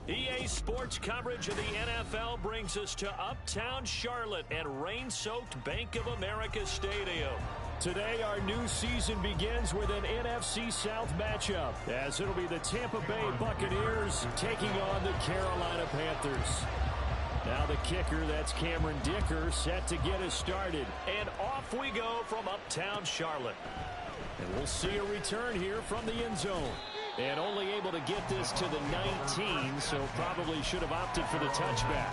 EA Sports coverage of the NFL brings us to Uptown Charlotte at rain-soaked Bank of America Stadium. Today, our new season begins with an NFC South matchup, as it'll be the Tampa Bay Buccaneers taking on the Carolina Panthers. Now the kicker, that's Cameron Dicker, set to get us started. And off we go from Uptown Charlotte. And we'll see a return here from the end zone. And only able to get this to the 19, so probably should have opted for the touchback.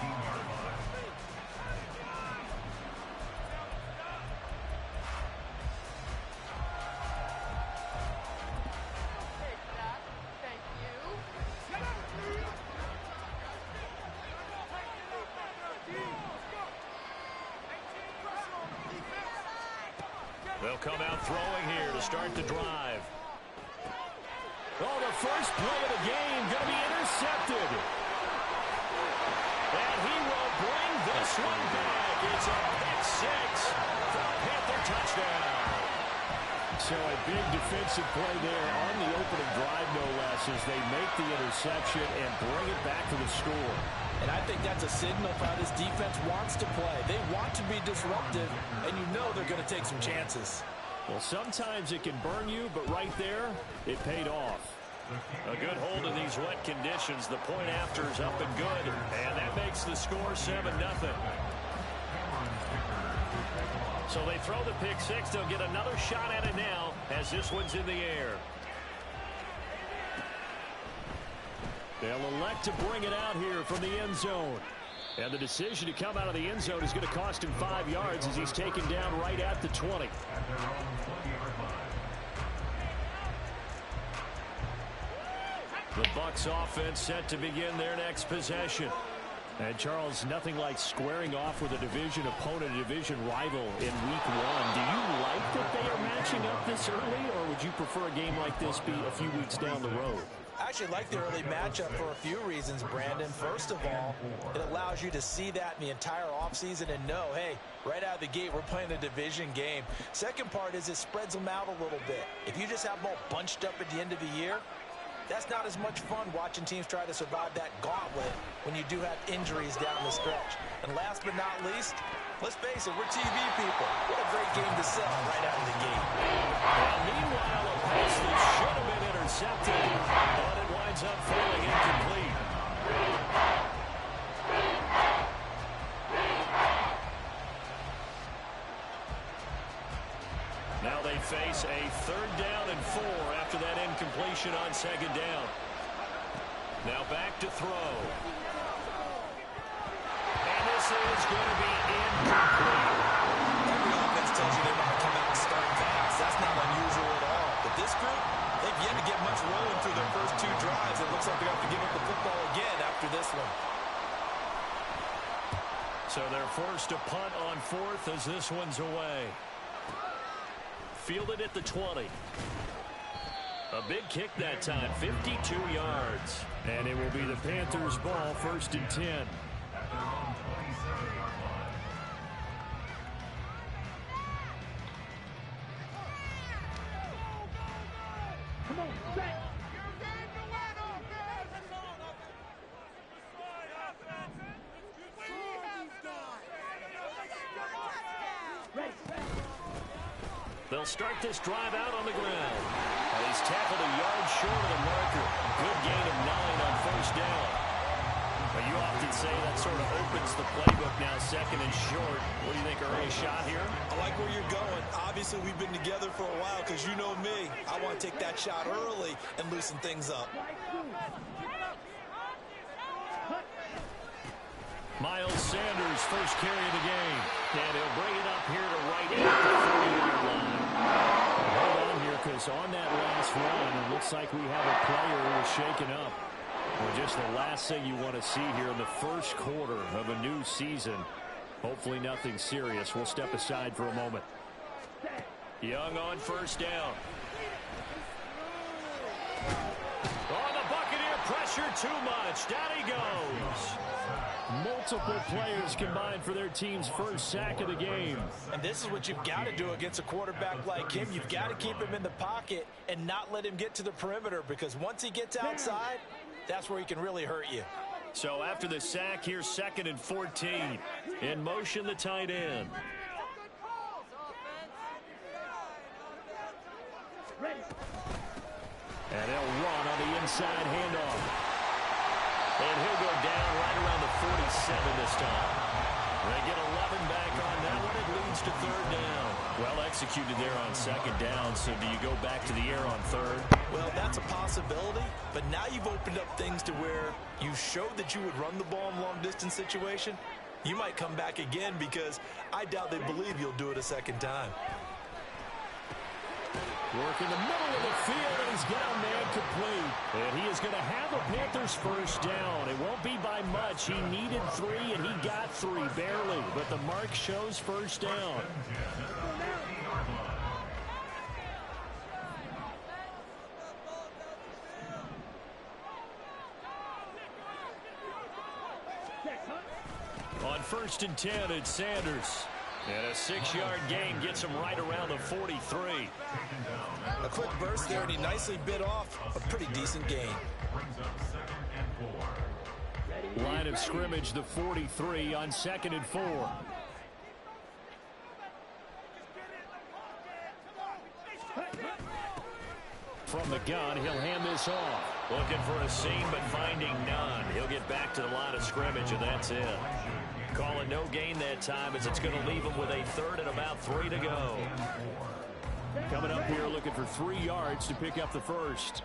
They'll come out throwing here to start the drive. Oh, the first play of the game going to be intercepted. And he will bring this one back. It's a pick six for a Panther touchdown. So a big defensive play there on the opening drive, no less, as they make the interception and bring it back to the score. And I think that's a signal for how this defense wants to play. They want to be disruptive, and you know they're going to take some chances. Well, sometimes it can burn you, but right there, it paid off. A good hold in these wet conditions. The point after is up and good, and that makes the score 7-0. So they throw the pick six. They'll get another shot at it now as this one's in the air. They'll elect to bring it out here from the end zone. And the decision to come out of the end zone is going to cost him 5 yards as he's taken down right at the 20. The Bucs offense set to begin their next possession. And Charles, nothing like squaring off with a division opponent, a division rival in week one. Do you like that they are matching up this early, or would you prefer a game like this be a few weeks down the road? I actually like the early matchup for a few reasons, Brandon. First of all, it allows you to see that in the entire offseason and know, hey, right out of the gate, we're playing a division game. Second part is it spreads them out a little bit. If you just have them all bunched up at the end of the year, that's not as much fun watching teams try to survive that gauntlet when you do have injuries down the stretch. And last but not least, let's face it, we're TV people. What a great game to sell right out of the gate. Well, meanwhile, a pass that should have been intercepted, but it winds up falling incomplete. Now they face a 3rd down and 4 after that incompletion on 2nd down. Now back to throw. And this is going to be incomplete. Every offense tells you they want to come out and start fast. That's not unusual at all. But this group, they've yet to get much rolling through their first 2 drives. It looks like they're going to have to give up the football again after this one. So they're forced to punt on 4th as this one's away. Fielded at the 20. A big kick that time, 52 yards. And it will be the Panthers' ball, 1st and 10. Come on, set. They'll start this drive out on the ground. And he's tackled a yard short of the marker. Good gain of 9 on 1st down. But you often say that sort of opens the playbook now, 2nd and short. What do you think, early shot here? I like where you're going. Obviously, we've been together for a while because you know me. I want to take that shot early and loosen things up. Miles Sanders, first carry of the game. And he'll bring it up here to right at the 40-yard line. Hold on here, because on that last run, it looks like we have a player who is shaken up. Well, just the last thing you want to see here in the first quarter of a new season. Hopefully nothing serious. We'll step aside for a moment. Young on 1st down. Oh, the Buccaneer pressure too much. Down he goes. Multiple players combined for their team's first sack of the game. And this is what you've got to do against a quarterback like him. You've got to keep him in the pocket and not let him get to the perimeter, because once he gets outside, that's where he can really hurt you. So after the sack, here's 2nd and 14. In motion, the tight end. And he'll run on the inside handoff. And he'll go down right around the 47 this time. They get 11 back on that one. It leads to 3rd down. Well executed there on 2nd down. So do you go back to the air on 3rd? Well, that's a possibility. But now you've opened up things to where you showed that you would run the ball in long-distance situation. You might come back again because I doubt they believe you'll do it a 2nd time. Work in the middle of the field, and he's got a man complete. And he is going to have the Panthers 1st down. It won't be by much. He needed 3, and he got 3, barely. But the mark shows 1st down. On 1st and 10, it's Sanders. And a 6-yard gain gets him right around the 43. A quick burst there, and he nicely bit off a pretty decent gain. Line of scrimmage, the 43 on 2nd and 4. From the gun, he'll hand this off. Looking for a seam, but finding none. He'll get back to the line of scrimmage, and that's it. Calling no gain that time as it's going to leave him with a 3rd and about 3 to go. Coming up here looking for 3 yards to pick up the 1st.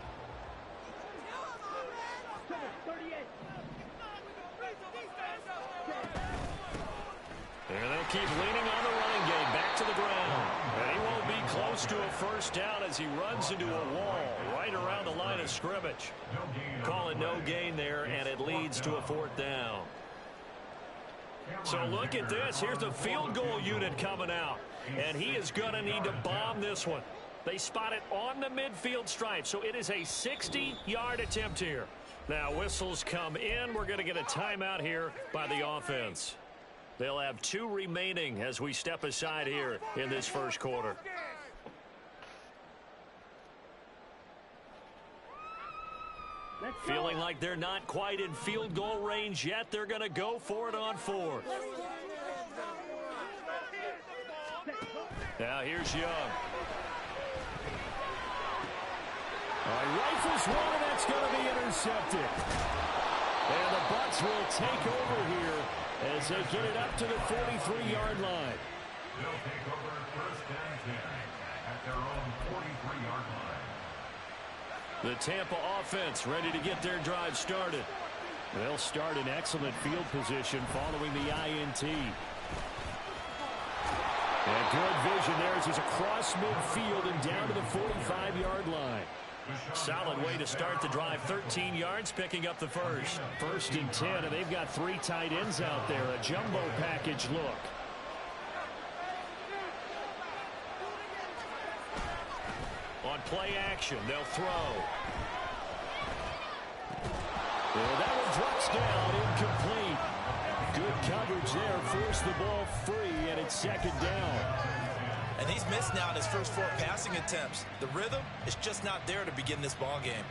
And they keep leaning on the running game back to the ground. And he won't be close to a 1st down as he runs into a wall right around the line of scrimmage. Calling no gain there, and it leads to a 4th down. So look at this. Here's the field goal unit coming out. And he is going to need to bomb this one. They spot it on the midfield stripe. So it is a 60-yard attempt here. Now whistles come in. We're going to get a timeout here by the offense. They'll have 2 remaining as we step aside here in this 1st quarter. Feeling like they're not quite in field goal range yet. They're going to go for it on 4th. Now here's Young. Rifles one, and that's going to be intercepted. And the Bucs will take over here as they get it up to the 43-yard line. They'll take over 1st and 10 at their own 43-yard line. The Tampa offense ready to get their drive started. They'll start in excellent field position following the INT. And good vision there as he's across midfield and down to the 45-yard line. Solid way to start the drive. 13 yards, picking up the 1st. 1st and 10, and they've got 3 tight ends out there. A jumbo package look. On play action, they'll throw. Well, that one drops down, incomplete. Good coverage there, forced the ball free, and it's 2nd down. And he's missed now in his first 4 passing attempts. The rhythm is just not there to begin this ball game.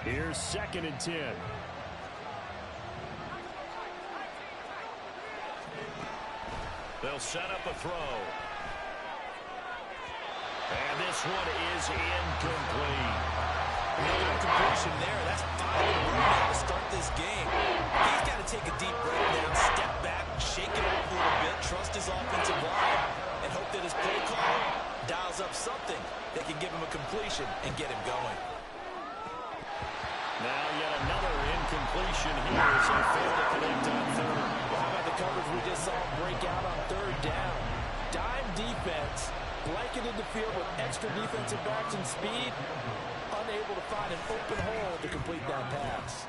Here's 2nd and 10. They'll set up a throw. And this one is incomplete. No completion there. That's 5 in a row now to start this game. He's got to take a deep breath down, step back, shake it up a little bit, trust his offensive line, and hope that his play caller dials up something that can give him a completion and get him going. Now yet another incompletion here as they fail to connect on 3rd. Well, how about the coverage we just saw break out on 3rd down? Dime defense, blanketed the field with extra defensive backs and speed, unable to find an open hole to complete that pass.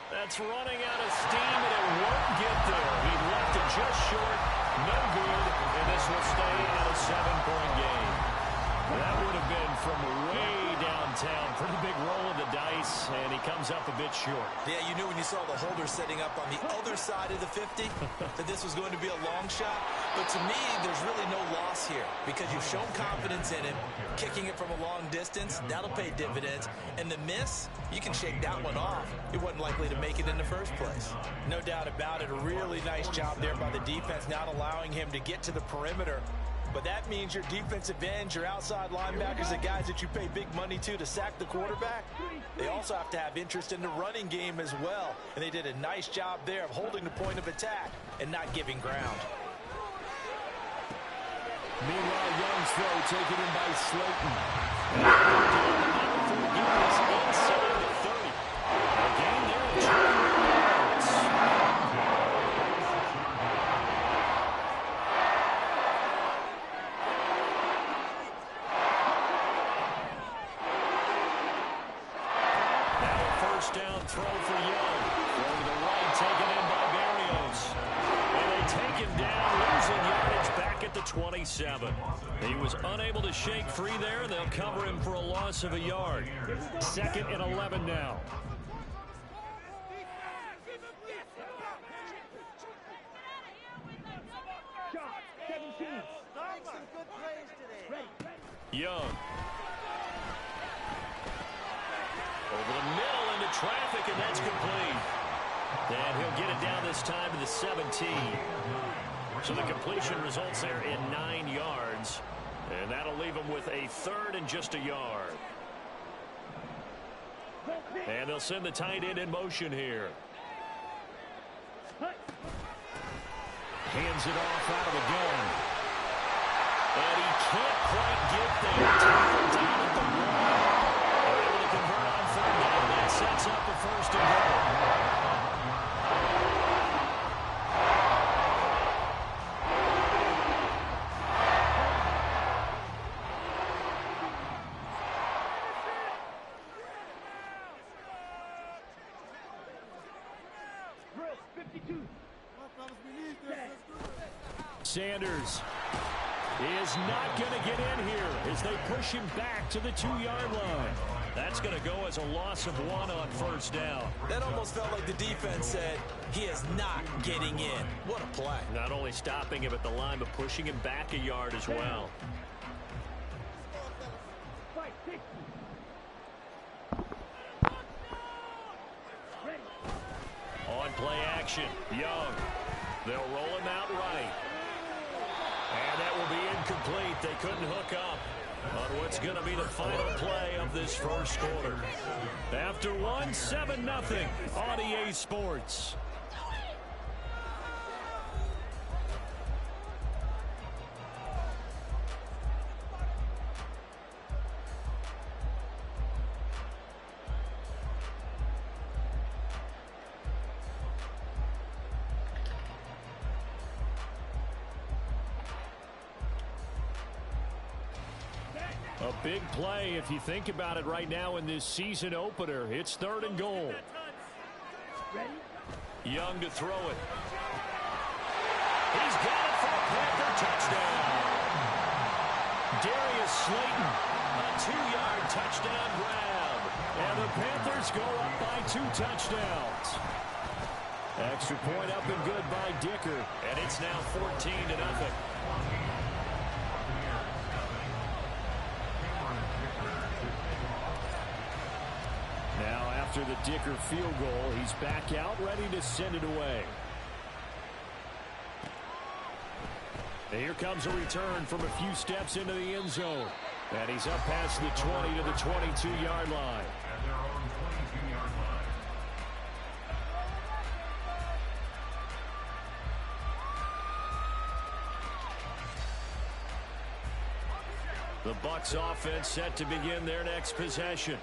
That's running out of steam, and it won't get there. He left it just short, no good, and this will stay at a 7-point game. That would have been from way downtown. Pretty big roll of the dice, and he comes up a bit short. Yeah, you knew when you saw the holder setting up on the other side of the 50 that this was going to be a long shot. But to me, there's really no loss here because you've shown confidence in him. Kicking it from a long distance, that'll pay dividends. And the miss, you can shake that one off. It wasn't likely to make it in the first place. No doubt about it. A really nice job there by the defense, not allowing him to get to the perimeter. But that means your defensive ends, your outside linebackers, the guys that you pay big money to sack the quarterback, they also have to have interest in the running game as well. And they did a nice job there of holding the point of attack and not giving ground. Meanwhile, Young's throw taken in by Slayton. Inside the 30. A gain there of 2 yards. Now a first down throw for Young. Throw to the right, taken in by Berrios. And they take him down, losing yardage back at the 27. He was unable to shake free there. They'll cover him for a loss of a yard. 2nd and 11 now. Young. Over the middle into traffic, and that's complete. And he'll get it down this time to the 17. So the completion results there in 9 yards. And that'll leave him with a 3rd and just a yard. And they'll send the tight end in motion here. Hands it off out of the gun. And he can't quite get there. Tackled down at the 1. They're able to convert on 3rd down. That sets up a 1st and goal. Sanders is not going to get in here as they push him back to the 2-yard line. That's going to go as a loss of 1 on 1st down. That almost felt like the defense said, he is not getting in. What a play. Not only stopping him at the line, but pushing him back a yard as well. On play action, Young. They'll roll him out right. And that will be incomplete. They couldn't hook up on what's going to be the final play of this first quarter. After 1, 7-0 on EA Sports. A big play if you think about it right now in this season opener. It's 3rd and goal. Young to throw it. He's got it for a Panther touchdown. Darius Slayton, a 2-yard touchdown grab. And the Panthers go up by 2 touchdowns. Extra point up and good by Dicker. And it's now 14-0. Now, after the Dicker field goal, he's back out, ready to send it away. And here comes a return from a few steps into the end zone. And he's up past the 20 to the 22-yard line. The Bucs offense set to begin their next possession.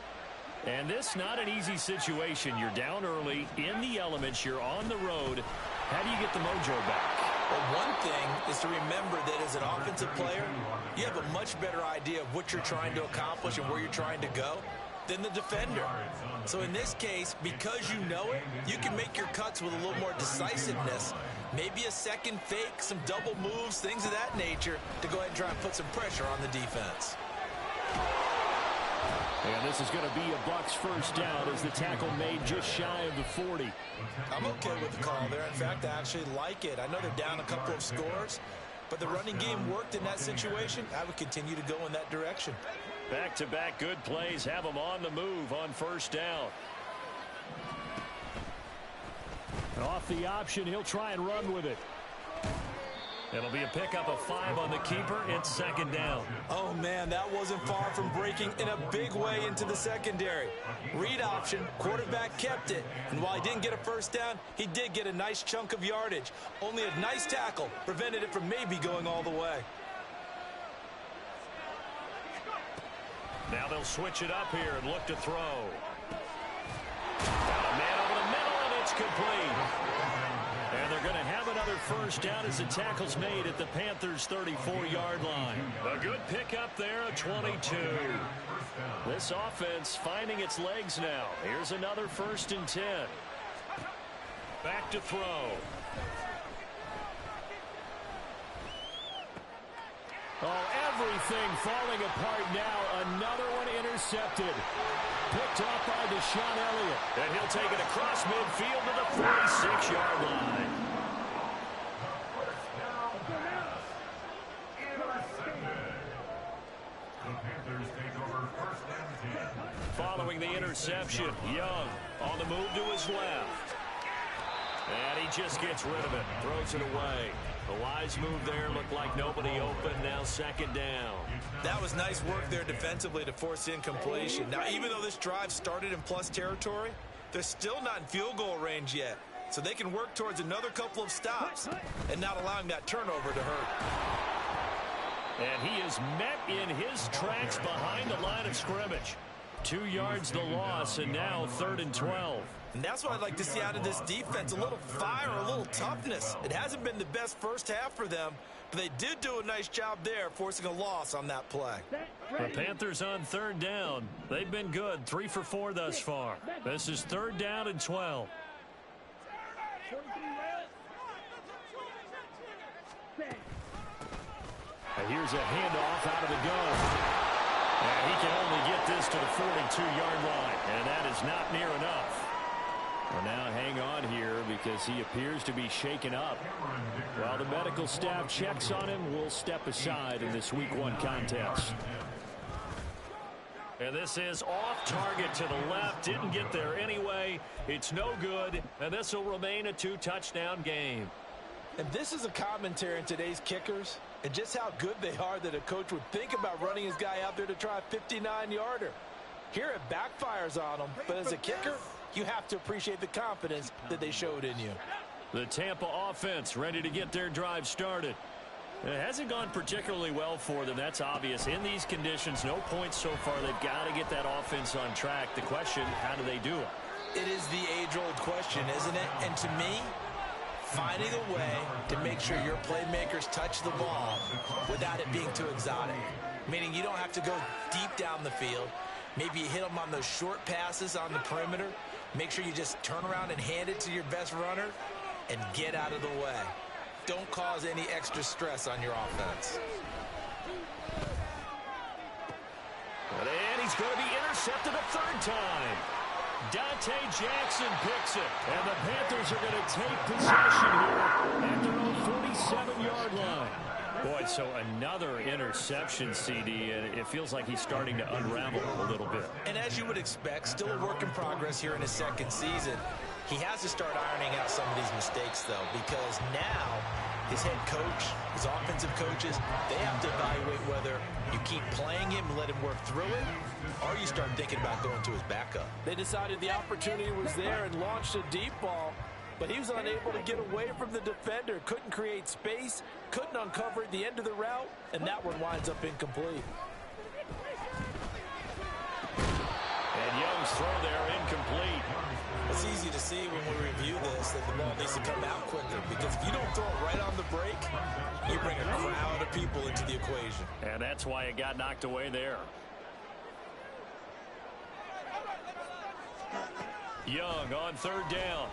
And this not an easy situation. You're down early, in the elements, you're on the road. How do you get the mojo back? Well, one thing is to remember that as an offensive player, you have a much better idea of what you're trying to accomplish and where you're trying to go than the defender. So in this case, because you know it, you can make your cuts with a little more decisiveness. Maybe a second fake, some double moves, things of that nature to go ahead and try and put some pressure on the defense. And this is going to be a Bucs first down as the tackle made just shy of the 40. I'm okay with the call there. In fact, I actually like it. I know they're down a couple of scores, but the running game worked in that situation. I would continue to go in that direction. Back-to-back good plays have them on the move on first down. And off the option, he'll try and run with it. It'll be a pickup of 5 on the keeper. It's second down. Oh, man, that wasn't far from breaking in a big way into the secondary. Read option, quarterback kept it. And while he didn't get a first down, he did get a nice chunk of yardage. Only a nice tackle prevented it from maybe going all the way. Now they'll switch it up here and look to throw. Got a man over the middle, and it's complete. And they're going to have another first down as the tackle's made at the Panthers' 34-yard line. A good pickup there, a 22. This offense finding its legs now. Here's another 1st and 10. Back to throw. Oh, everything falling apart now. Another one intercepted. Picked off by Deshaun Elliott. And he'll take it across midfield to the 46-yard line. Following the interception, Young on the move to his left. And he just gets rid of it. Throws it away. A wise move there. Looked like nobody open. Now second down. That was nice work there defensively to force incompletion. Now, even though this drive started in plus territory, they're still not in field goal range yet. So they can work towards another couple of stops and not allowing that turnover to hurt. And he is met in his tracks behind the line of scrimmage. 2 yards the loss, and now 3rd and 12. And that's what I'd like to see out of this defense, a little fire, a little toughness. It hasn't been the best first half for them, but they did do a nice job there forcing a loss on that play. The Panthers on 3rd down. They've been good, 3 for 4 thus far. This is 3rd down and 12. And here's a handoff out of the gun. And he can only get this to the 42-yard line, and that is not near enough. Well, now hang on here because he appears to be shaken up. While the medical staff checks on him, we'll step aside in this Week 1 contest. And this is off target to the left. Didn't get there anyway. It's no good, and this will remain a 2-touchdown game. And this is a commentary on today's kickers and just how good they are that a coach would think about running his guy out there to try a 59-yarder. Here it backfires on him, but as a kicker, you have to appreciate the confidence that they showed in you. The Tampa offense ready to get their drive started. It hasn't gone particularly well for them. That's obvious. In these conditions, no points so far. They've got to get that offense on track. The question, how do they do it? It is the age-old question, isn't it? And to me, finding a way to make sure your playmakers touch the ball without it being too exotic. Meaning you don't have to go deep down the field. Maybe you hit them on those short passes on the perimeter. Make sure you just turn around and hand it to your best runner and get out of the way. Don't cause any extra stress on your offense. And he's going to be intercepted a 3rd time. Dante Jackson picks it. And the Panthers are going to take possession here at their own 47-yard line. Boy, so another interception, CD, and it feels like he's starting to unravel a little bit. And as you would expect, still a work in progress here in his 2nd season. He has to start ironing out some of these mistakes, though, because now his head coach, his offensive coaches, they have to evaluate whether you keep playing him and let him work through it, or you start thinking about going to his backup. They decided the opportunity was there and launched a deep ball, but he was unable to get away from the defender, couldn't create space, couldn't uncover at the end of the route, and that one winds up incomplete. And Young's throw there incomplete. It's easy to see when we review this that the ball needs to come out quicker, because if you don't throw it right on the break, you bring a crowd of people into the equation. And that's why it got knocked away there. Young on 3rd down.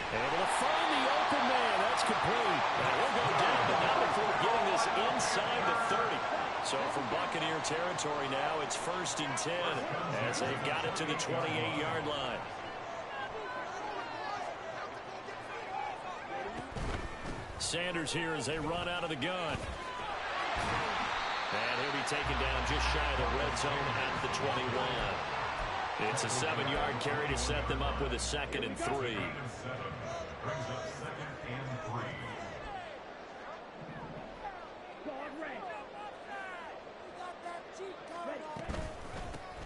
Able to find the open man. That's complete. And we'll go down, but not before getting this inside the 30. So from Buccaneer territory now, it's 1st and 10 as they've got it to the 28-yard line. Sanders here as they run out of the gun. And he'll be taken down just shy of the red zone at the 21. It's a 7-yard carry to set them up with a 2nd and 3.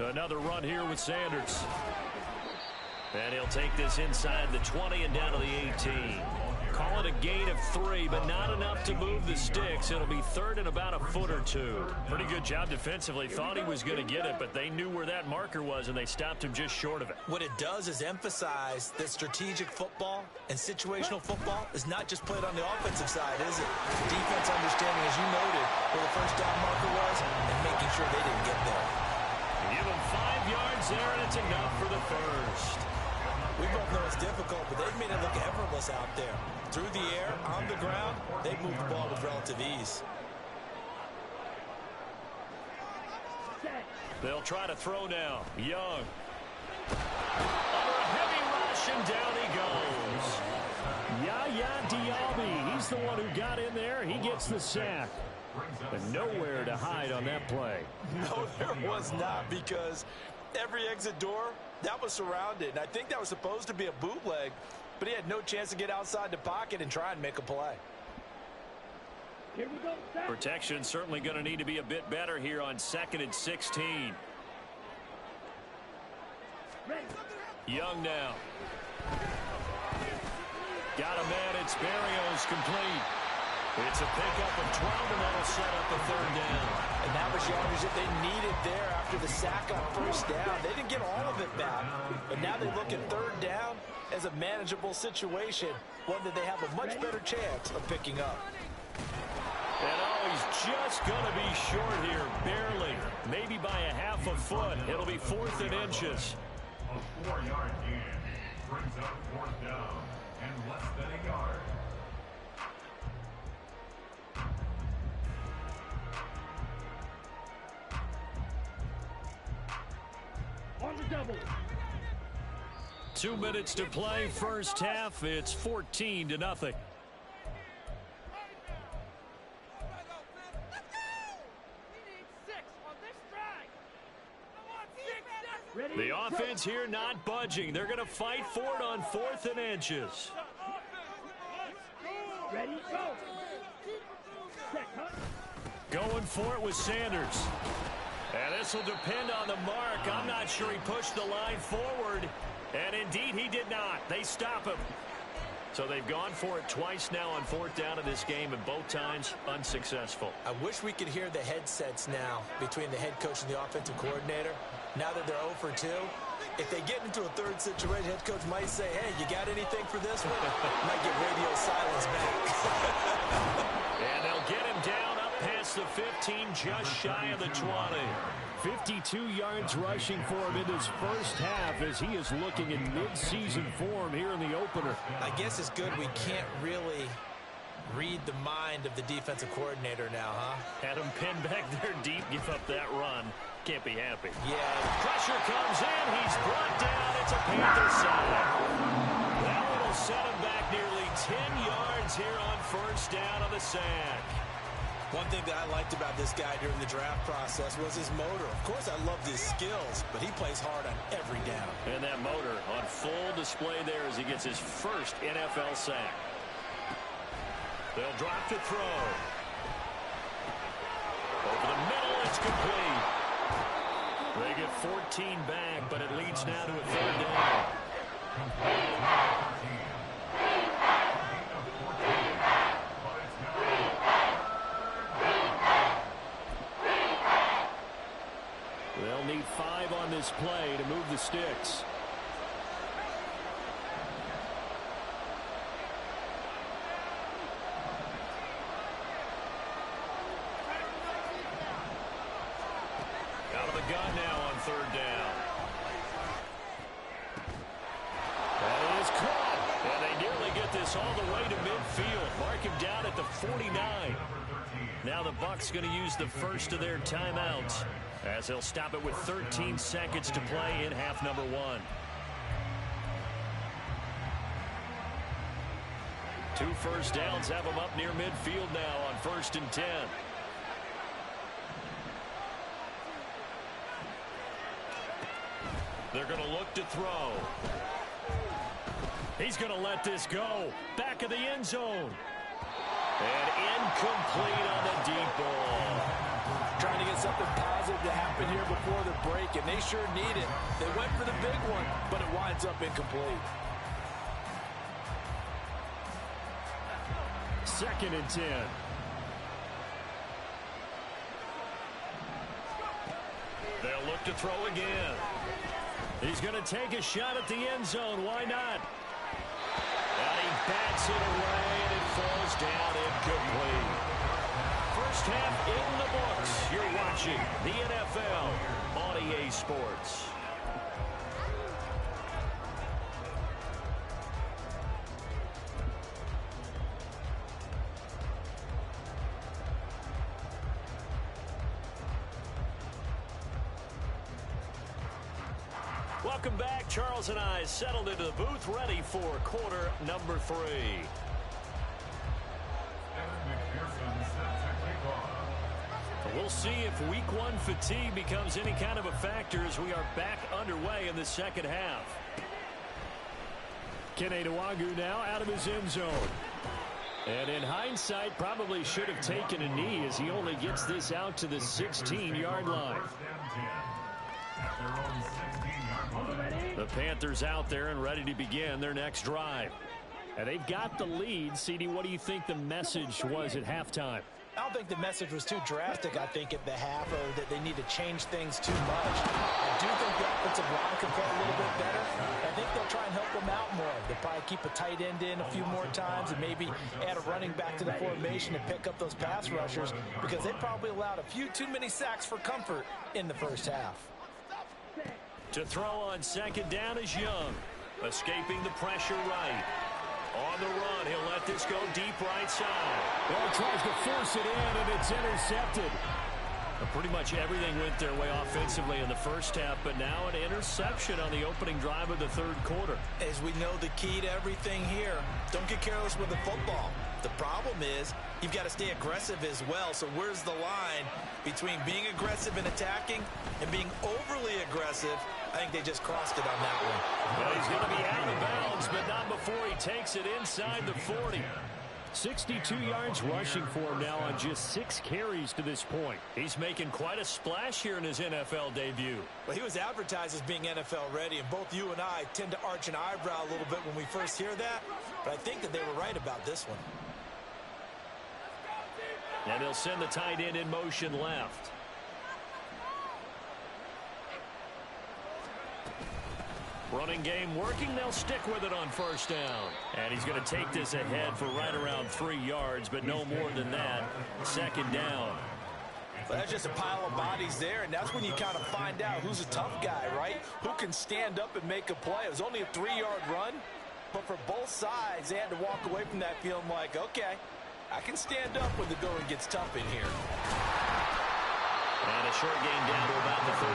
Another run here with Sanders. And he'll take this inside the 20 and down to the 18. Call it a gain of 3, but not enough to move the sticks. It'll be 3rd and about a foot or 2. Pretty good job defensively. Thought he was going to get it, but they knew where that marker was, and they stopped him just short of it. What it does is emphasize that strategic football and situational football is not just played on the offensive side, is it? Defense understanding, as you noted, where the first down marker was and making sure they didn't get there. Give him 5 yards there, and it's enough for the first. We both know it's difficult, but they've made it look effortless out there. Through the air, on the ground, they've moved the ball with relative ease. They'll try to throw now. Young. Under a heavy rush, and down he goes. Yaya Diaby, he's the one who got in there. He gets the sack. But nowhere to hide on that play. No, there was not, because every exit door, that was surrounded. And I think that was supposed to be a bootleg, but he had no chance to get outside the pocket and try and make a play. Here we go. Protection certainly going to need to be a bit better here on 2nd and 16. Young now. Got a man. It's Berrios complete. It's a pickup of 12, and that'll set up a 3rd down. And that was yardage that they needed there after the sack on 1st down. They didn't get all of it back, but now they look at 3rd down as a manageable situation, one that they have a much better chance of picking up. And he's just going to be short here, barely, maybe by a half a foot. It'll be 4th and inches. A 4-yard gain brings up 4th down and less than a yard. On the double. 2 minutes to play, first half. It's 14-0. The offense here not budging. They're going to fight for it on 4th and inches. Ready, go. Set, cut. Going for it with Sanders. And this will depend on the mark. I'm not sure he pushed the line forward. And indeed, he did not. They stop him. So they've gone for it twice now on 4th down in this game, and both times unsuccessful. I wish we could hear the headsets now between the head coach and the offensive coordinator. Now that they're 0 for 2, if they get into a 3rd situation, head coach might say, hey, you got anything for this one? Might get radio silence back. And they'll get him down up past the 15, just shy of the 20. 52 yards rushing for him in his first half as he is looking in mid-season form here in the opener. I guess it's good we can't really read the mind of the defensive coordinator now, huh? Had him pinned back there deep, give up that run. Can't be happy. Yeah. Pressure comes in. He's brought down. It's a Panther sack. That one will set him back nearly 10 yards here on 1st down on the sack. One thing that I liked about this guy during the draft process was his motor. Of course, I loved his skills, but he plays hard on every down. And that motor on full display there as he gets his first NFL sack. They'll drop to throw. Over the middle, it's complete. They get 14 back, but it leads now to a 3rd down. They'll need 5 on this play to move the sticks. Out of the gun now on 3rd down. That is caught. And they nearly get this all the way to midfield. Mark him down at the 49. Now the Bucs going to use the first of their timeouts as they'll stop it with 13 seconds to play in half number 1. 2 first downs have them up near midfield now on 1st and 10. They're going to look to throw. He's going to let this go. Back of the end zone. And incomplete on the deep ball. Trying to get something positive to happen here before the break, and they sure need it. They went for the big one, but it winds up incomplete. 2nd and 10. They'll look to throw again. He's going to take a shot at the end zone. Why not? And he bats it away, and it falls down incomplete. First half in the books. You're watching the NFL on EA Sports. Welcome back. Charles and I settled into the booth, ready for quarter number 3. We'll see if week 1 fatigue becomes any kind of a factor as we are back underway in the second half. Kene Nwangwu now out of his end zone. And in hindsight, probably should have taken a knee as he only gets this out to the 16-yard line. The Panthers out there and ready to begin their next drive. And they've got the lead. CD, what do you think the message was at halftime? I don't think the message was too drastic, I think, at the half, or that they need to change things too much. I do think the offensive line can play a little bit better. I think they'll try and help them out more. They'll probably keep a tight end in a few more times and maybe add a running back to the formation to pick up those pass rushers, because they probably allowed a few too many sacks for comfort in the first half. To throw on 2nd down is Young, escaping the pressure right. On the run, he'll let this go deep right side. Well, he tries to force it in, and it's intercepted. Pretty much everything went their way offensively in the first half, but now an interception on the opening drive of the 3rd quarter. As we know, the key to everything here, don't get careless with the football. The problem is you've got to stay aggressive as well. So where's the line between being aggressive and attacking and being overly aggressive? I think they just crossed it on that one. Well, he's going to be out of bounds, but not before he takes it inside the 40. 62 yards rushing for him now on just 6 carries to this point. He's making quite a splash here in his NFL debut. Well, he was advertised as being NFL ready, and both you and I tend to arch an eyebrow a little bit when we first hear that, but I think that they were right about this one. And they'll send the tight end in motion left. Running game working. They'll stick with it on 1st down. And he's going to take this ahead for right around 3 yards, but no more than that. 2nd down. Well, that's just a pile of bodies there, and that's when you kind of find out who's a tough guy, right? Who can stand up and make a play. It was only a 3-yard run, but for both sides, they had to walk away from that feeling like, okay, I can stand up when the going gets tough in here. And a short gain down to about the 33.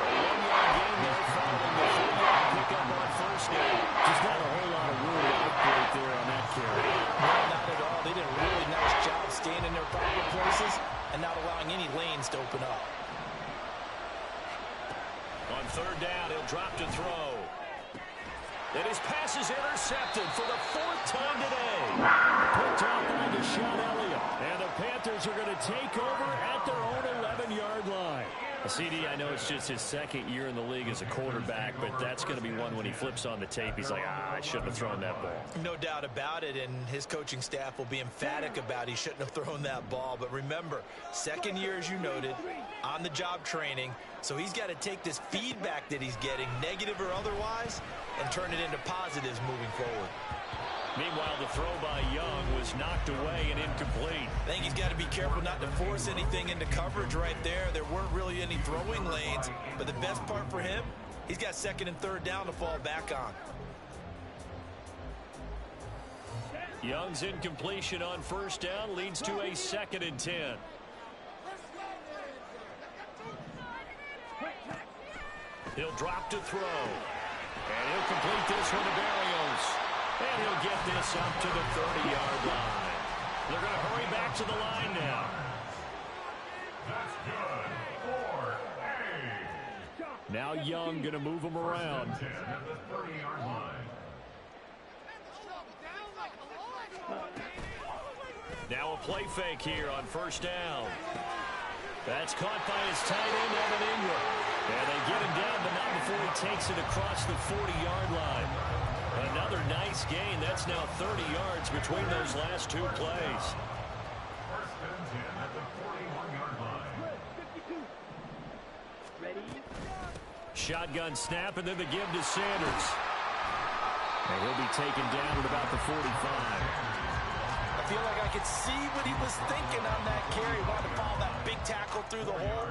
A 1-yard gain there following the 4-yard pickup on 1st down. Just not a whole lot of room to operate there on that carry. No, not at all. They did a really nice job staying in their proper places and not allowing any lanes to open up. On 3rd down, he'll drop to throw. And his pass is intercepted for the 4th time today. Picked off by Deshaun Elliott. And the Panthers are going to take over at their own 11-yard line. CD, I know it's just his 2nd year in the league as a quarterback, but that's going to be one when he flips on the tape. He's like, I shouldn't have thrown that ball. No doubt about it, and his coaching staff will be emphatic about he shouldn't have thrown that ball. But remember, 2nd year, as you noted, on-the-job training, so he's got to take this feedback that he's getting, negative or otherwise, and turn it into positives moving forward. Meanwhile, the throw by Young was knocked away and incomplete. I think he's got to be careful not to force anything into coverage right there. There weren't really any throwing lanes, but the best part for him, he's got 2nd and 3rd down to fall back on. Young's incompletion on first down leads to a 2nd and 10. He'll drop to throw. And he'll complete this one to Berrios. And he'll get this up to the 30-yard line. They're going to hurry back to the line now. That's good. 4-8. Now Young going to move him around. 10 at the 30-yard line. Now a play fake here on first down. That's caught by his tight end, Evan Ingram. And they get him down, but not before he takes it across the 40-yard line. Another nice gain. That's now 30 yards between those last two plays. First and 10 at the 41-yard line. 52. Ready? Shotgun snap, and then the give to Sanders. And he'll be taken down at about the 45. I feel like I could see what he was thinking on that carry. Wanted to follow that big tackle through the hole.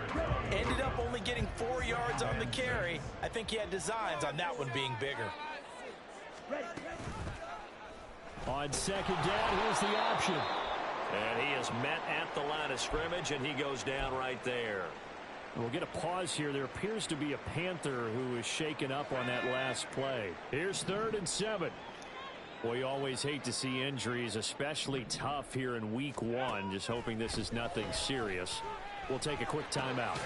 Ended up only getting 4 yards on the carry. I think he had designs on that one being bigger. On second down, here's the option. And he is met at the line of scrimmage, and he goes down right there. We'll get a pause here. There appears to be a Panther who is shaken up on that last play. Here's 3rd and 7. Well, you always hate to see injuries, especially tough here in week 1. Just hoping this is nothing serious. We'll take a quick timeout.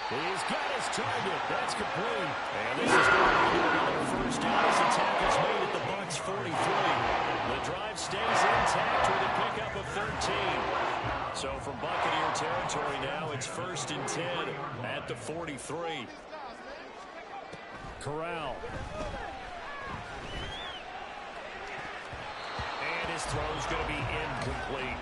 He's got his target. That's complete. And this is going to be another first down as the tackle's made at the Bucs 43. The drive stays intact with a pickup of 13. So from Buccaneer territory now, it's 1st and 10 at the 43. Corral. And his throw's going to be incomplete.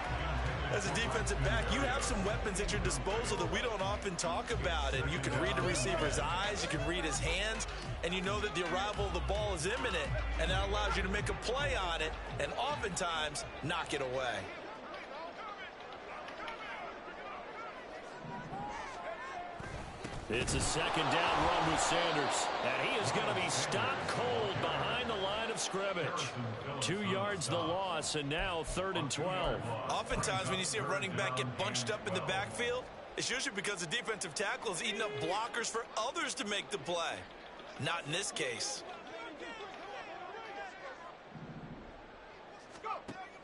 As a defensive back, you have some weapons at your disposal that we don't often talk about. And you can read the receiver's eyes, you can read his hands, and you know that the arrival of the ball is imminent. And that allows you to make a play on it and oftentimes knock it away. It's a 2nd down run with Sanders. And he is going to be stopped cold behind the line of scrimmage. 2 yards the loss, and now 3rd and 12. Oftentimes when you see a running back get bunched up in the backfield, it's usually because the defensive tackle is eating up blockers for others to make the play. Not in this case.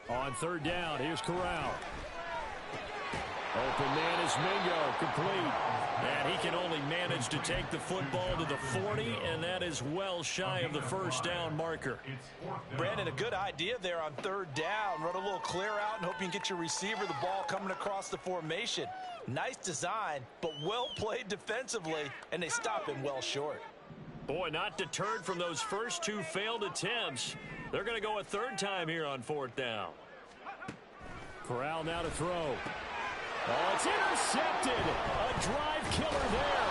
On 3rd down, here's Corral. Open man is Mingo, complete. And he can only manage to take the football to the 40, and that is well shy of the first down marker. Brandon, a good idea there on 3rd down. Run a little clear out and hope you can get your receiver the ball coming across the formation. Nice design, but well played defensively, and they stop him well short. Boy, not deterred from those first 2 failed attempts. They're going to go a 3rd time here on 4th down. Corral now to throw. Oh, it's intercepted. A drive killer there.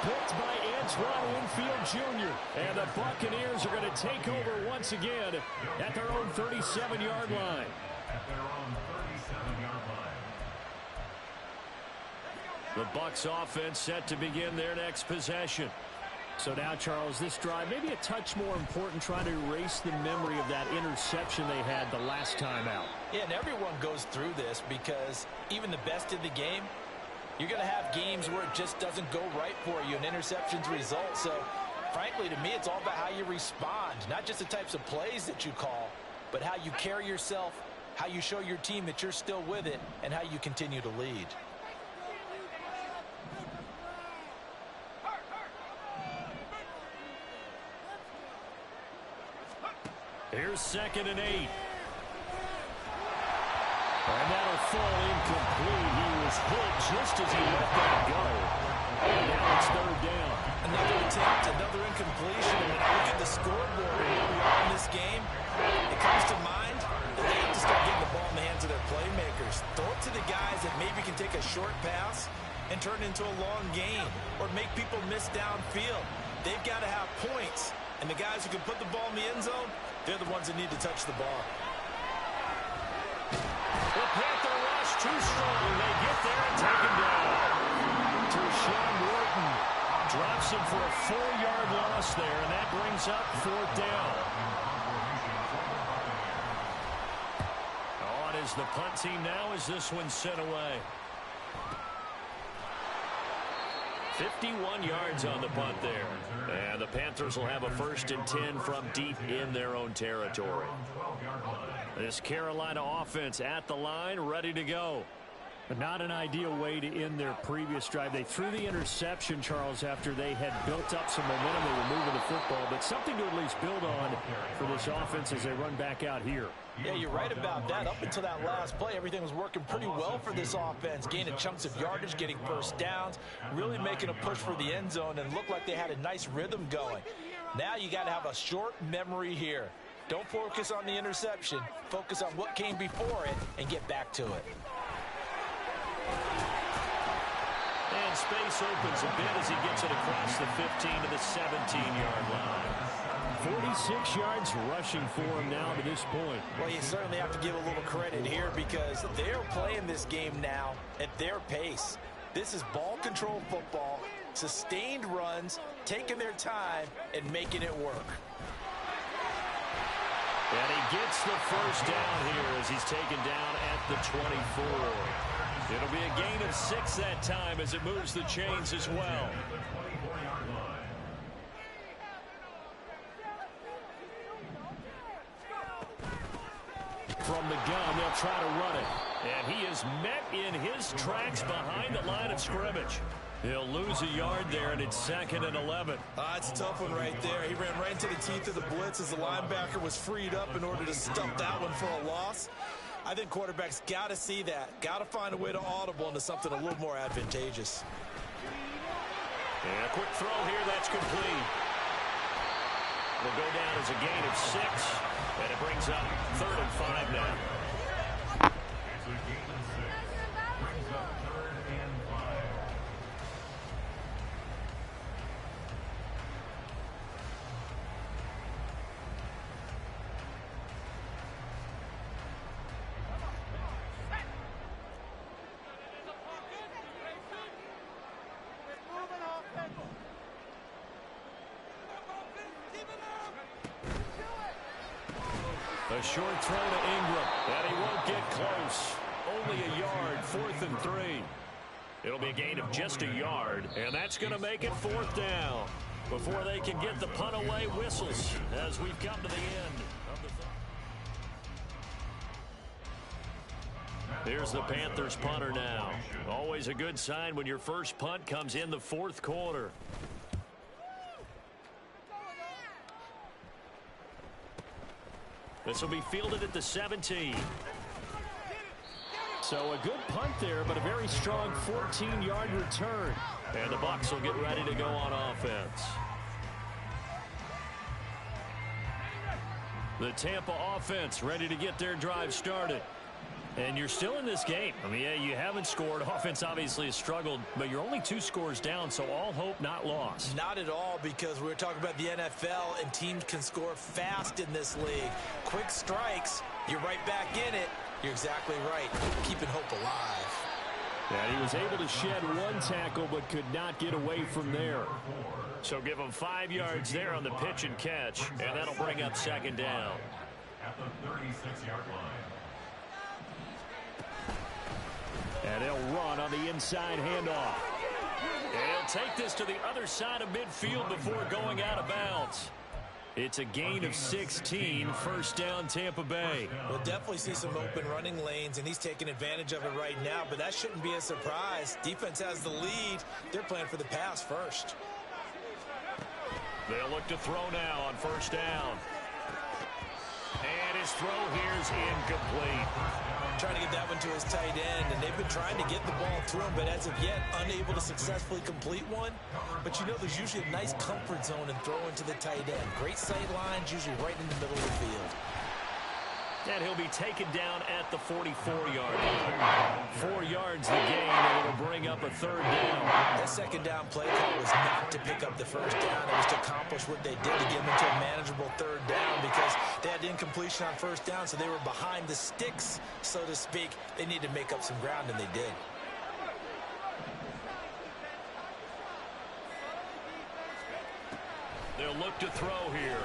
Picked by Antoine Winfield Jr. And the Buccaneers are going to take over once again at their own 37-yard line. At their own 37-yard line. The Bucs offense set to begin their next possession. So now, Charles, this drive maybe a touch more important, trying to erase the memory of that interception they had the last time out. Yeah, and everyone goes through this because even the best in the game, you're going to have games where it just doesn't go right for you and interceptions result. So, frankly, to me, it's all about how you respond, not just the types of plays that you call, but how you carry yourself, how you show your team that you're still with it, and how you continue to lead. Here's 2nd and 8. And that'll fall incomplete. He was hit just as he let that go. And now it's 3rd down. Another attempt, another incompletion. And when I look at the scoreboard and where we are in this game, it comes to mind that they have to start getting the ball in the hands of their playmakers. Throw it to the guys that maybe can take a short pass and turn it into a long gain or make people miss downfield. They've got to have points. And the guys who can put the ball in the end zone, they're the ones that need to touch the ball. The Panther rush too strong. They get there and take him down. Tershawn Wharton drops him for a 4-yard loss there, and that brings up 4th down. is the punt team now as this one's sent away. 51 yards on the punt there. And the Panthers will have a 1st and 10 from deep in their own territory. This Carolina offense at the line, ready to go. But not an ideal way to end their previous drive. They threw the interception, Charles, after they had built up some momentum. They were moving the football, but something to at least build on for this offense as they run back out here. Yeah, you're right about that. Up until that last play, everything was working pretty well for this offense, gaining chunks of yardage, getting first downs, really making a push for the end zone, and looked like they had a nice rhythm going. Now you got to have a short memory here. Don't focus on the interception. Focus on what came before it and get back to it. And space opens a bit as he gets it across the 15 to the 17-yard line. 46 yards rushing for him now to this point. Well, you certainly have to give a little credit here because they're playing this game now at their pace. This is ball control football, sustained runs, taking their time, and making it work. And he gets the first down here as he's taken down at the 24. It'll be a gain of 6 that time as it moves the chains as well. From the gun, they'll try to run it. And he is met in his tracks behind the line of scrimmage. He'll lose a yard there, and it's 2nd and 11. It's a tough one right there. He ran right into the teeth of the blitz as the linebacker was freed up in order to stump that one for a loss. I think quarterbacks got to see that. Got to find a way to audible into something a little more advantageous. And a quick throw here, that's complete. It'll go down as a gain of 6, and it brings up 3rd and 5 now. It's a gain of 6. Brings up 3rd and 5. A short throw to Ingram, and he won't get close. Only a yard, 4th and 3. It'll be a gain of just a yard, and that's going to make it 4th down. Before they can get the punt away, whistles as we've come to the end of the Here's the Panthers punter now. Always a good sign when your first punt comes in the 4th quarter. This will be fielded at the 17. So a good punt there, but a very strong 14-yard return. And the Bucs will get ready to go on offense. The Tampa offense ready to get their drive started. And you're still in this game. I mean, yeah, you haven't scored. Offense obviously has struggled, but you're only 2 scores down, so all hope not lost. Not at all, because we're talking about the NFL, and teams can score fast in this league. Quick strikes, you're right back in it. You're exactly right. Keeping hope alive. Yeah, he was able to shed 1 tackle, but could not get away from there. So give him 5 yards there on the pitch and catch, and that'll bring up 2nd down. At the 36-yard line. And they'll run on the inside handoff. He'll take this to the other side of midfield before going out of bounds. It's a gain of 16, 1st down Tampa Bay. We'll definitely see some open running lanes, and he's taking advantage of it right now, but that shouldn't be a surprise. Defense has the lead. They're playing for the pass first. They'll look to throw now on 1st down. And his throw here is incomplete. Trying to get that one to his tight end, and they've been trying to get the ball to him, but as of yet, unable to successfully complete one. But you know, there's usually a nice comfort zone in throwing to the tight end. Great sight lines, usually right in the middle of the field. And he'll be taken down at the 44-yard line. 4 yards the gain, and it'll bring up a 3rd down. That 2nd down play call was not to pick up the 1st down. It was to accomplish what they did to get them into a manageable 3rd down because they had incompletion on 1st down, so they were behind the sticks, so to speak. They needed to make up some ground, and they did. They'll look to throw here.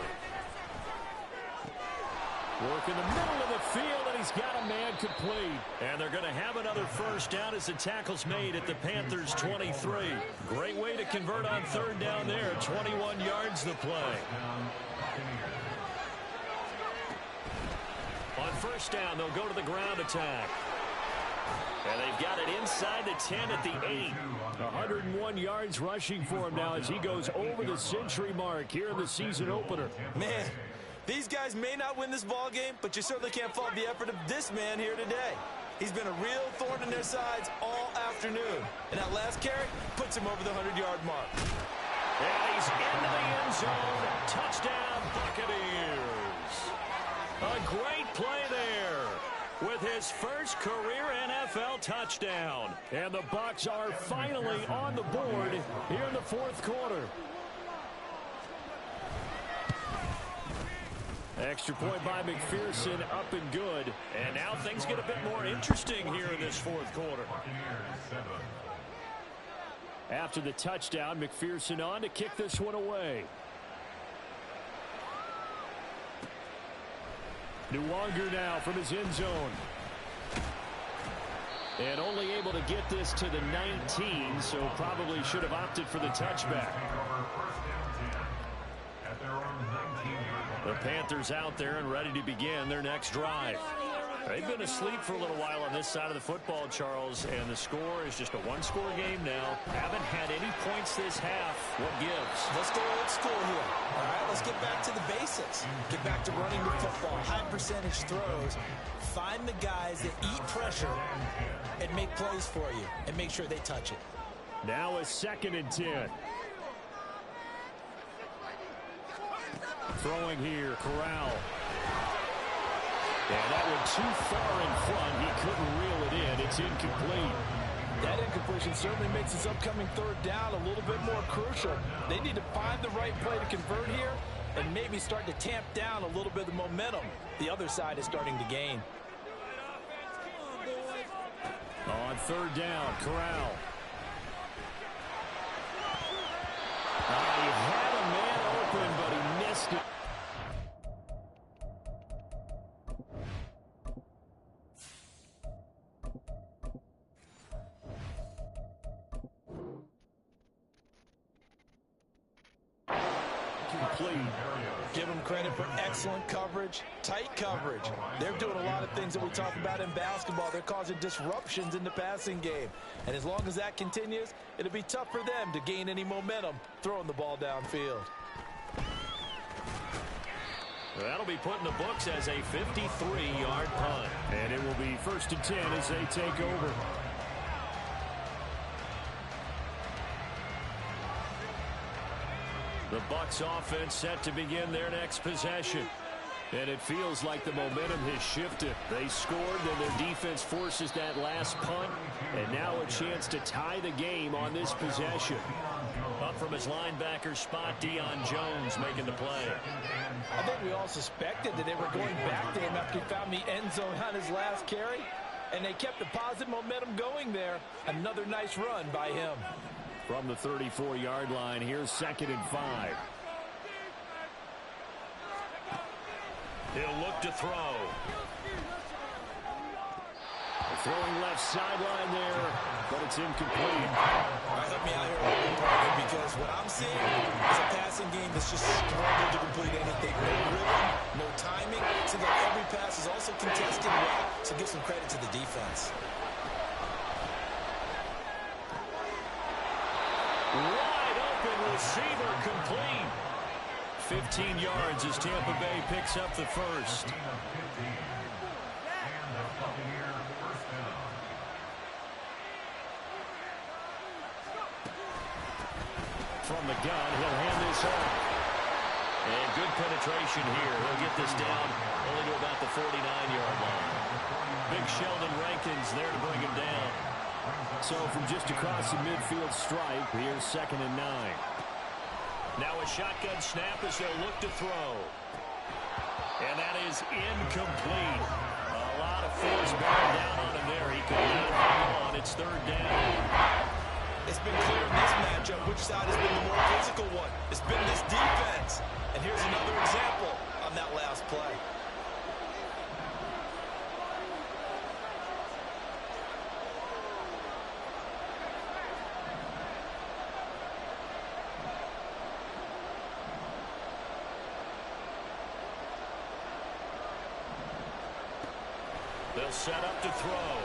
Work in the middle of the field, and he's got a man complete. And they're going to have another first down as the tackle's made at the Panthers' 23. Great way to convert on third down there. 21 yards the play. On first down, they'll go to the ground attack. And they've got it inside the 10 at the 8. 101 yards rushing for him now as he goes over the century mark here in the season opener. Man, these guys may not win this ball game, but you certainly can't fault the effort of this man here today. He's been a real thorn in their sides all afternoon. And that last carry puts him over the 100-yard mark. And he's into the end zone. Touchdown, Buccaneers. A great play there with his first career NFL touchdown. And the Bucs are finally on the board here in the fourth quarter. Extra point by McPherson, up and good. And now things get a bit more interesting here in this fourth quarter. After the touchdown, McPherson on to kick this one away. Nwangu now from his end zone. And only able to get this to the 19, so probably should have opted for the touchback. The Panthers out there and ready to begin their next drive. They've been asleep for a little while on this side of the football, Charles, and the score is just a one-score game now. Haven't had any points this half. What gives? Let's go old school here. All right, let's get back to the basics. Get back to running the football, high percentage throws. Find the guys that eat pressure and make plays for you and make sure they touch it. Now a 2nd and 10. Throwing here, Corral. And that one too far in front. He couldn't reel it in. It's incomplete. That incompletion certainly makes this upcoming third down a little bit more crucial. They need to find the right play to convert here and maybe start to tamp down a little bit of the momentum the other side is starting to gain. On third down, Corral. He had a man open, but he missed it. Complete. Give them credit for excellent coverage, tight coverage. They're doing a lot of things that we talk about in basketball. They're causing disruptions in the passing game. And as long as that continues, it'll be tough for them to gain any momentum throwing the ball downfield. That'll be put in the books as a 53-yard punt. And it will be 1st and 10 as they take over. The Bucs offense set to begin their next possession. And it feels like the momentum has shifted. They scored, then their defense forces that last punt. And now a chance to tie the game on this possession. Up from his linebacker spot, Deion Jones making the play. I think we all suspected that they were going back to him after he found the end zone on his last carry. And they kept the positive momentum going there. Another nice run by him. From the 34-yard line, here's 2nd and 5. He'll look to throw. Throwing left sideline there, but it's incomplete. All right, help me out here, because what I'm seeing is a passing game that's just struggled to complete anything. No rhythm, no timing. Seems like every pass is also contested well, so give some credit to the defense. Wide open receiver complete. 15 yards as Tampa Bay picks up the first. From the gun, he'll hand this off. And good penetration here. He'll get this down only to about the 49-yard line. Big Sheldon Rankins there to bring him down. So from just across the midfield stripe, here's 2nd and 9. Now a shotgun snap as they'll look to throw. And that is incomplete. A lot of force bearing down on him there. He could not hang on. It's third down. It's been clear in this matchup which side has been the more physical one. It's been this defense. And here's another example on that last play. They'll set up to throw.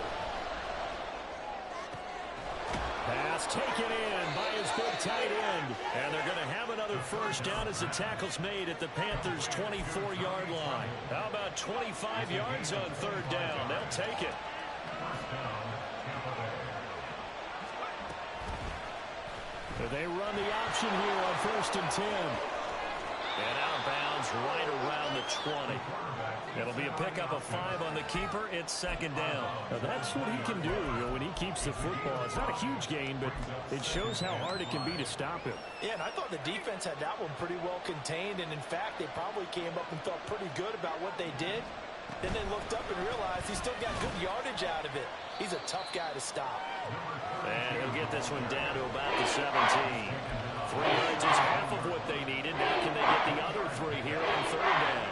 Pass taken in by his big tight end. And they're going to have another first down as the tackle's made at the Panthers' 24-yard line. How about 25 yards on third down? They'll take it. They run the option here on 1st and 10. And outbounds right around the 20. It'll be a pickup of 5 on the keeper. It's 2nd down. Now that's what he can do when he keeps the football. It's not a huge gain, but it shows how hard it can be to stop him. Yeah, and I thought the defense had that one pretty well contained. And, in fact, they probably came up and felt pretty good about what they did. Then they looked up and realized he still got good yardage out of it. He's a tough guy to stop. And he'll get this one down to about the 17. 3 yards is half of what they needed. Now can they get the other 3 here on 3rd down?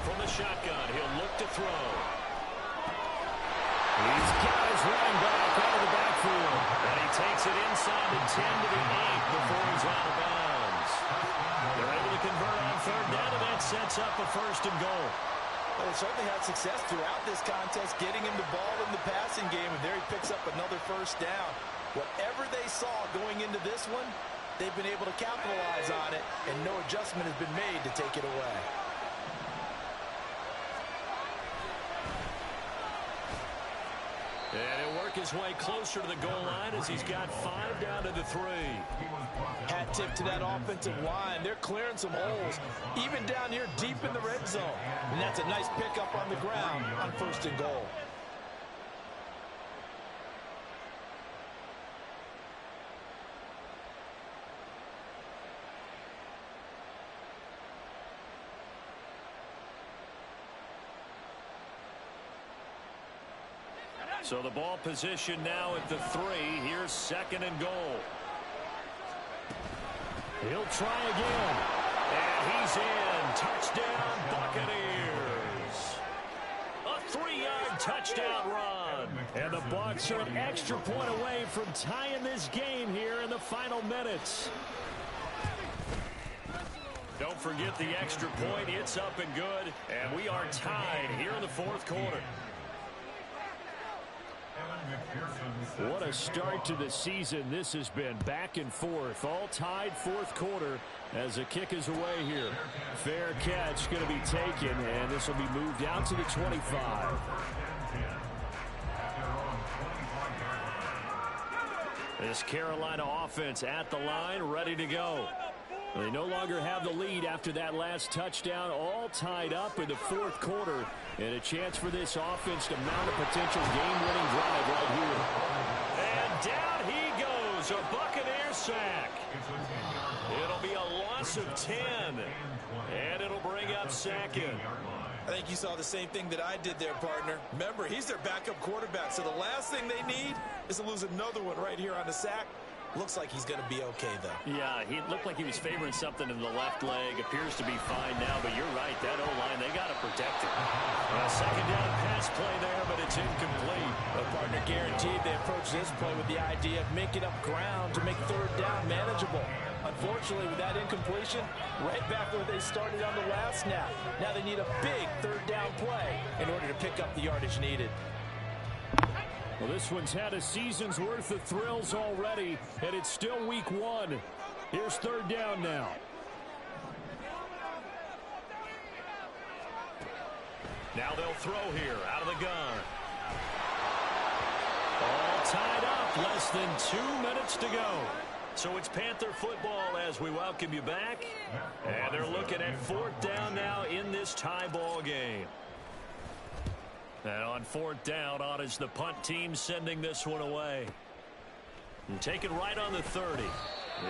From the shotgun, he'll look to throw. He's got his running back out of the backfield. And he takes it inside the 10 to the 8 before he's out of bounds. They're able to convert on 3rd down, and that sets up a 1st and goal. Well, they certainly had success throughout this contest, getting him the ball in the passing game, and there he picks up another 1st down. Whatever they saw going into this one, they've been able to capitalize on it, and no adjustment has been made to take it away. And he'll work his way closer to the goal line as he's got 5 down to the 3. Hat tip to that offensive line. They're clearing some holes, even down here deep in the red zone. And that's a nice pickup on the ground on 1st and goal. So the ball position now at the 3. Here's 2nd and goal. He'll try again. And he's in. Touchdown, Buccaneers. A 3-yard touchdown run. And the Bucs are an extra point away from tying this game here in the final minutes. Don't forget the extra point. It's up and good. And we are tied here in the 4th quarter. What a start to the season this has been. Back and forth, all tied 4th quarter as the kick is away here. Fair catch going to be taken, and this will be moved out to the 25. This Carolina offense at the line, ready to go. They no longer have the lead after that last touchdown, all tied up in the 4th quarter, and a chance for this offense to mount a potential game-winning drive right here. And down he goes, a Buccaneer sack. It'll be a loss of 10, and it'll bring up 2nd. I think you saw the same thing that I did there, partner. Remember, he's their backup quarterback, so the last thing they need is to lose another one right here on the sack. Looks like he's going to be okay, though. Yeah, he looked like he was favoring something in the left leg. Appears to be fine now, but you're right. That O-line, they got to protect it. A 2nd down pass play there, but it's incomplete. The partner guaranteed they approach this play with the idea of making up ground to make 3rd down manageable. Unfortunately, with that incompletion, right back where they started on the last snap. Now they need a big 3rd down play in order to pick up the yardage needed. Well, this one's had a season's worth of thrills already, and it's still week 1. Here's 3rd down now. Now they'll throw here out of the gun. All tied up, less than 2 minutes to go. So it's Panther football as we welcome you back. And they're looking at 4th down now in this tie ball game. And on 4th down, on is the punt team sending this one away. And take it right on the 30.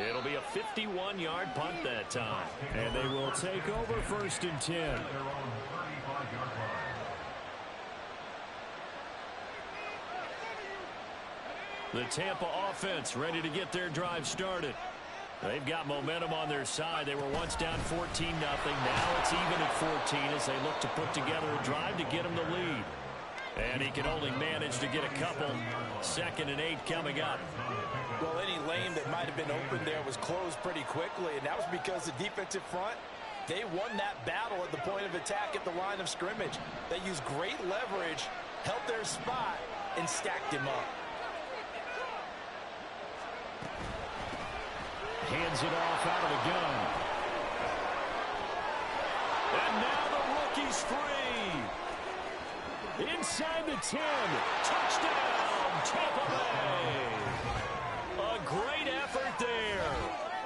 It'll be a 51-yard punt that time. And they will take over 1st and 10. The Tampa offense ready to get their drive started. They've got momentum on their side. They were once down 14-0. Now it's even at 14 as they look to put together a drive to get them the lead. And he can only manage to get a couple. 2nd and 8 coming up. Well, any lane that might have been open there was closed pretty quickly, and that was because the defensive front, they won that battle at the point of attack at the line of scrimmage. They used great leverage, held their spot, and stacked him up. Hands it off out of the gun. And now the rookie's free. Inside the 10. Touchdown, Tampa Bay. A great effort there.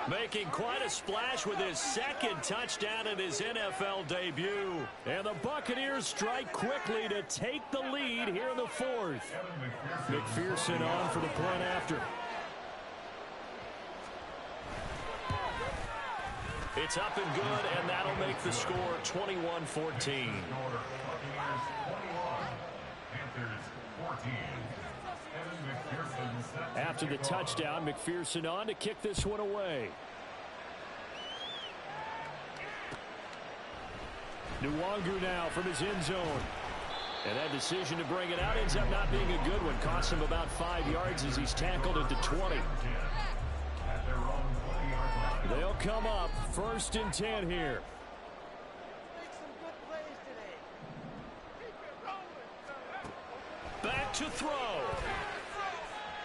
Making quite a splash with his 2nd touchdown in his NFL debut. And the Buccaneers strike quickly to take the lead here in the 4th. McPherson on for the point after. It's up and good, and that'll make the score 21-14. After the touchdown, McPherson on to kick this one away. Nwangu now from his end zone. And that decision to bring it out ends up not being a good one. Costs him about 5 yards as he's tackled at the 20. They'll come up 1st and 10 here. Back to throw.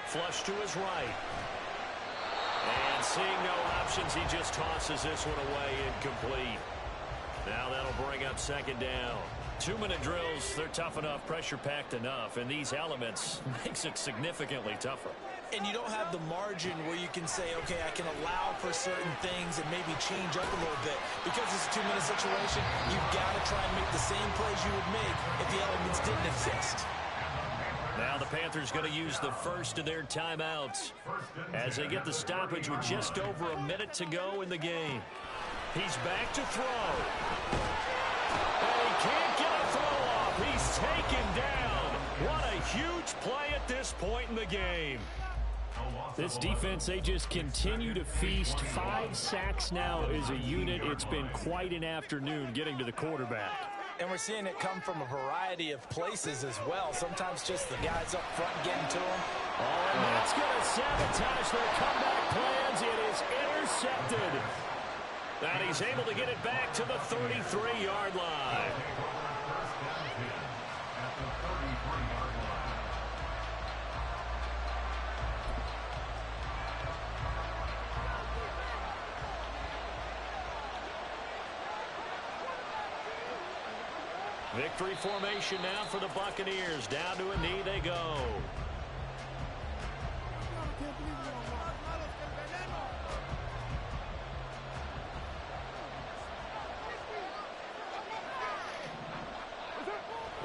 Flush to his right. And seeing no options, he just tosses this one away incomplete. Now that'll bring up 2nd down. 2-minute drills, they're tough enough, pressure-packed enough, and these elements makes it significantly tougher. And you don't have the margin where you can say, okay, I can allow for certain things and maybe change up a little bit. Because it's a 2-minute situation, you've got to try and make the same plays you would make if the elements didn't exist. Now the Panthers going to use the first of their timeouts as they get the stoppage with just over a minute to go in the game. He's back to throw. And he can't get a throw off. He's taken down. What a huge play at this point in the game. This defense, they just continue to feast. 5 sacks now as a unit. It's been quite an afternoon getting to the quarterback. And we're seeing it come from a variety of places as well. Sometimes just the guys up front getting to him. Oh, and that's going to sabotage their comeback plans. It is intercepted. And he's able to get it back to the 33-yard line. Victory formation now for the Buccaneers. Down to a knee they go.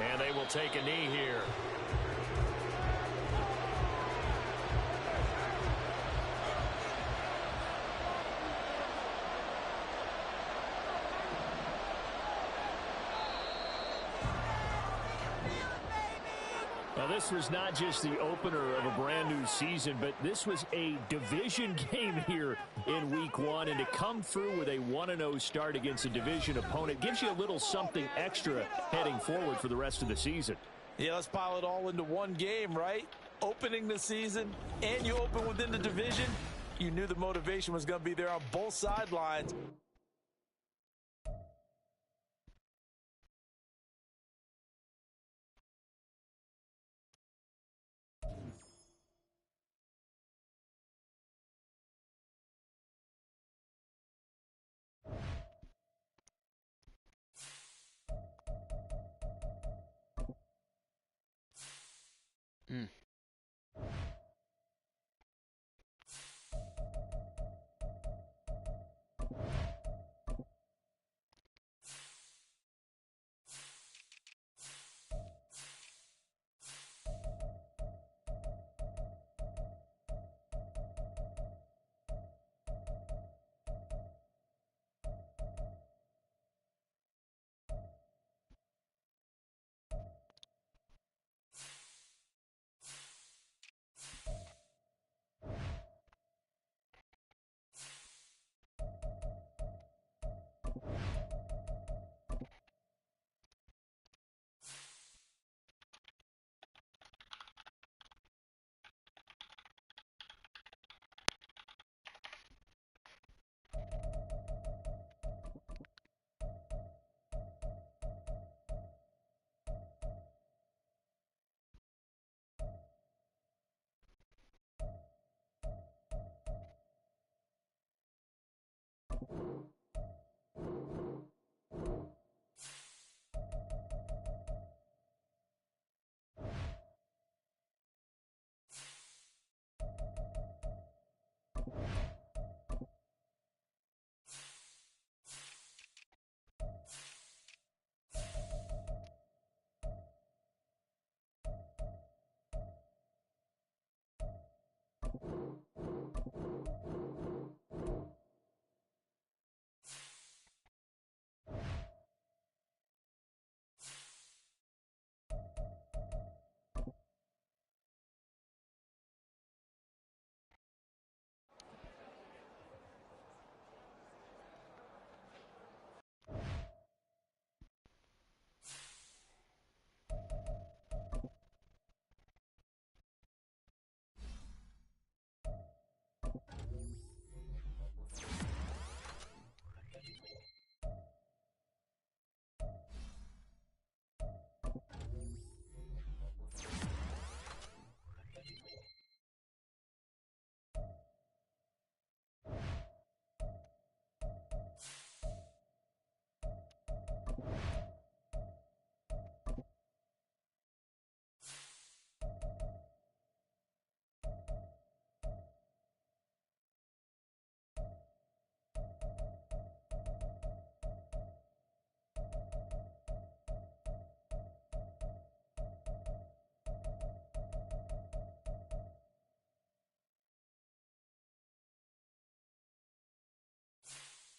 And they will take a knee here. Now, this was not just the opener of a brand new season, but this was a division game here in week 1. And to come through with a 1-0 start against a division opponent gives you a little something extra heading forward for the rest of the season. Yeah, let's pile it all into one game, right? Opening the season, and you open within the division. You knew the motivation was going to be there on both sidelines.